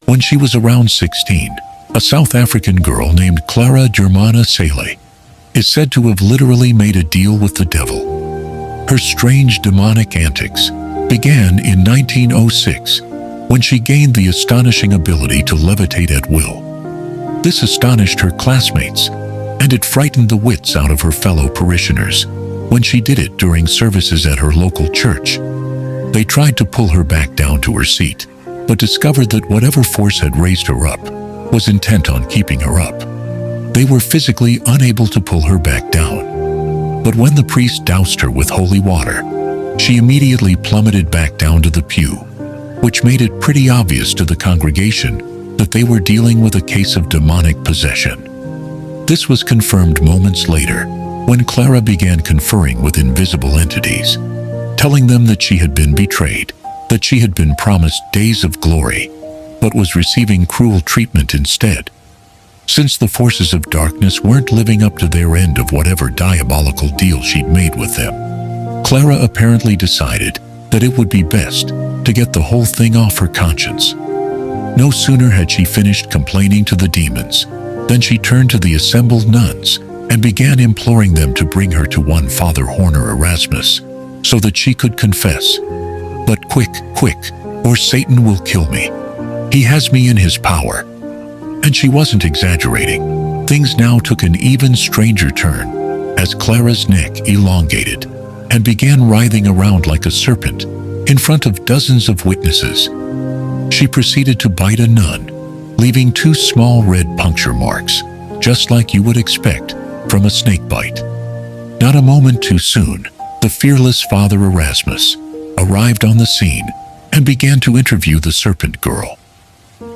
When she was around 16, a South African girl named Clara Slay is said to have literally made a deal with the devil. Her strange demonic antics began in 1906 when she gained the astonishing ability to levitate at will. This astonished her classmates, and it frightened the wits out of her fellow parishioners when she did it during services at her local church. They tried to pull her back down to her seat, but discovered that whatever force had raised her up was intent on keeping her up. They were physically unable to pull her back down. But when the priest doused her with holy water, she immediately plummeted back down to the pew, which made it pretty obvious to the congregation that they were dealing with a case of demonic possession. This was confirmed moments later when Clara began conferring with invisible entities, telling them that she had been betrayed, that she had been promised days of glory, but was receiving cruel treatment instead. Since the forces of darkness weren't living up to their end of whatever diabolical deal she'd made with them, Clara apparently decided that it would be best to get the whole thing off her conscience. No sooner had she finished complaining to the demons than she turned to the assembled nuns and began imploring them to bring her to one Father Horner Erasmus so that she could confess. But quick, or Satan will kill me. He has me in his power. And she wasn't exaggerating. Things now took an even stranger turn as Clara's neck elongated and began writhing around like a serpent in front of dozens of witnesses. She proceeded to bite a nun, leaving 2 small red puncture marks, just like you would expect from a snake bite. Not a moment too soon, the fearless Father Erasmus arrived on the scene and began to interview the serpent girl.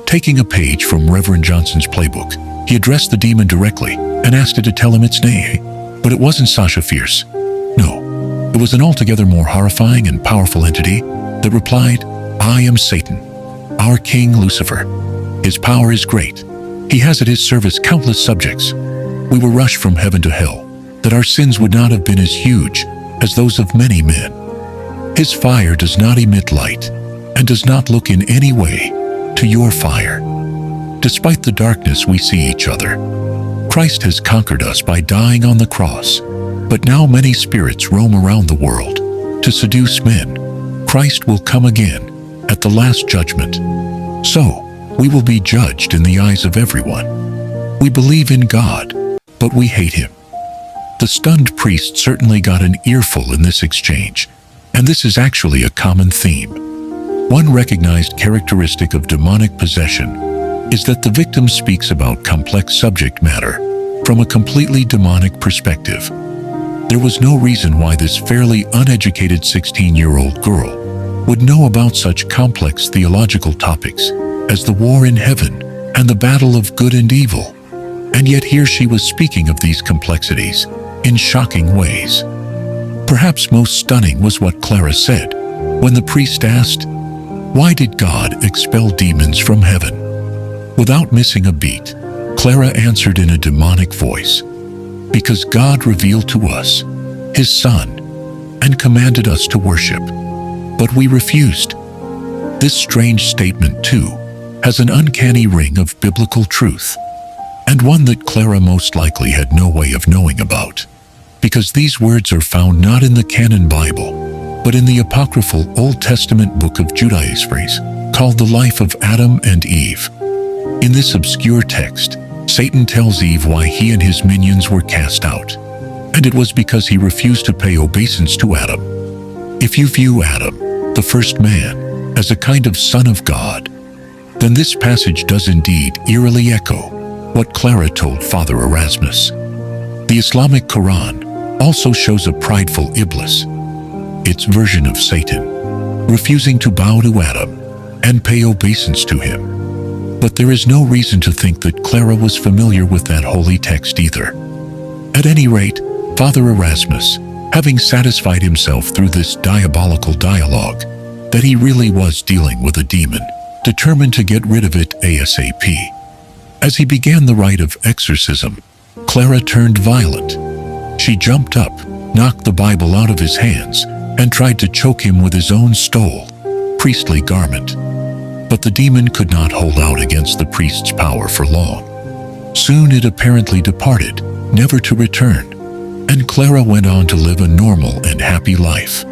Taking a page from Reverend Johnson's playbook, he addressed the demon directly and asked it to tell him its name. But it wasn't Sasha Fierce. No, it was an altogether more horrifying and powerful entity that replied, "I am Satan, our King Lucifer. His power is great. He has at his service countless subjects. We were rushed from heaven to hell, that our sins would not have been as huge as those of many men. His fire does not emit light, and does not look in any way to your fire. Despite the darkness, we see each other. Christ has conquered us by dying on the cross, but now many spirits roam around the world to seduce men. Christ will come again at the last judgment. So, we will be judged in the eyes of everyone. We believe in God, but we hate him." The stunned priest certainly got an earful in this exchange, and this is actually a common theme. One recognized characteristic of demonic possession is that the victim speaks about complex subject matter from a completely demonic perspective. There was no reason why this fairly uneducated 16-year-old girl would know about such complex theological topics as the war in heaven and the battle of good and evil. And yet here she was speaking of these complexities in shocking ways. Perhaps most stunning was what Clara said when the priest asked, "Why did God expel demons from heaven?" Without missing a beat, Clara answered in a demonic voice, "Because God revealed to us his Son and commanded us to worship, but we refused." This strange statement, too, has an uncanny ring of biblical truth, and one that Clara most likely had no way of knowing about, because these words are found not in the canon Bible, but in the apocryphal Old Testament book of Judaism called The Life of Adam and Eve. In this obscure text, Satan tells Eve why he and his minions were cast out, and it was because he refused to pay obeisance to Adam. If you view Adam, the first man, as a kind of son of God, then this passage does indeed eerily echo what Clara told Father Erasmus. The Islamic Quran also shows a prideful Iblis, its version of Satan, refusing to bow to Adam and pay obeisance to him. But there is no reason to think that Clara was familiar with that holy text either. At any rate, Father Erasmus, having satisfied himself through this diabolical dialogue that he really was dealing with a demon, determined to get rid of it ASAP. As he began the rite of exorcism, Clara turned violent. She jumped up, knocked the Bible out of his hands, and tried to choke him with his own stole, priestly garment. But the demon could not hold out against the priest's power for long. Soon it apparently departed, never to return, and Clara went on to live a normal and happy life.